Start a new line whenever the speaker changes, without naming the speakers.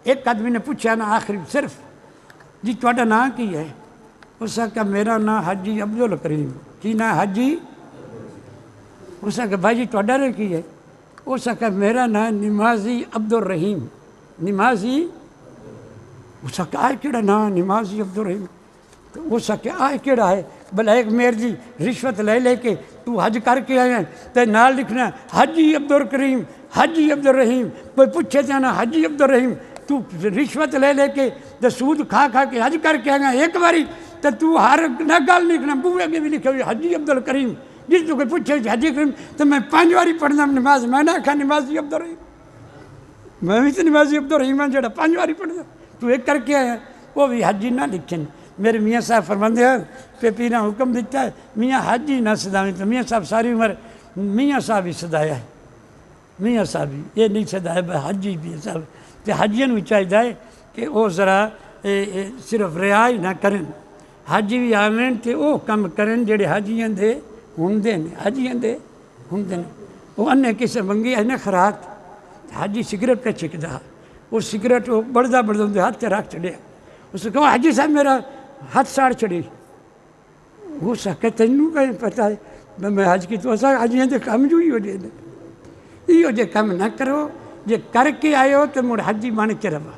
ایک آدمی نے پوچھا نا آخری صرف جی تہاڈا نام کی ہے؟ اس آخیا میرا نام حاجی عبدالکریم۔ کی نام حاجی؟ اس آخیا بھائی جی تہاڈا نام کی ہے؟ اس آخیا میرا نام نمازی عبدالرحیم۔ نمازی؟ اس آخیا آئے کیڑا نام نمازی عبدالرحیم؟ تو اس آخیا آئے کیڑا ہے؟ بھلا ایک میر جی رشوت لے کے تو حج کر کے آیا تے نال لکھنا حاجی عبدالکریم حاجی عبدالرحیم، کوئی پوچھے جانا حاجی عبدالرحیم، تو رشوت لے کے تے سود کھا کے حج کر کے آیا ایک باری تو ہر نہ گل لکھنا بوئے کے بھی لکھے ہوئے حاجی عبدالکریم۔ جس تو کوئی پوچھے حاجی کریم تو میں 5 باری پڑھنا نماز، میں نہ آکھا نمازی عبدالرحیم، میں بھی تو نمازی عبدالرحیم ہاں جڑا 5 باری پڑھنا، تو ایک کر کے آیا وہ بھی حاجی نہ لکھن۔ میرے میاں صاحب فرماندے ہیں کہ پیرا حکم دیتا ہے میاں حاجی نہ صداویں، تو میاں صاحب ساری عمر میاں صاحب ہی صدایا ہے، میاں صاحب ہی یہ نہیں صدایا حاجی بھی صاحب۔ تو حاجیاں بھی چاہیے کہ وہ ذرا صرف رعا ہی نہ کرن، حاجی بھی آویں تے وہ کم کرن جڑے حاجیاں دے ہوندے نے، حاجیاں دے ہوندے نے۔ وہ انہیں کسے منگی ہے نا خراک، حاجی سگریٹ پہ چھکدا، وہ سگریٹ وہ بڑھدا اندر ہاتھ رکھ چڑیا، اس کو کہا حاجی صاحب میرا ہاتھ ساڑ چڑی۔ وہ سکے تینوں کہیں پتہ ہے میں حج کی تو ایسا حاجیاں دے کام جو ہی ہو جائے یہ جو کام نہ کرو، جے کر کے آئے ہو تو مڑ حجی بن کے رہو۔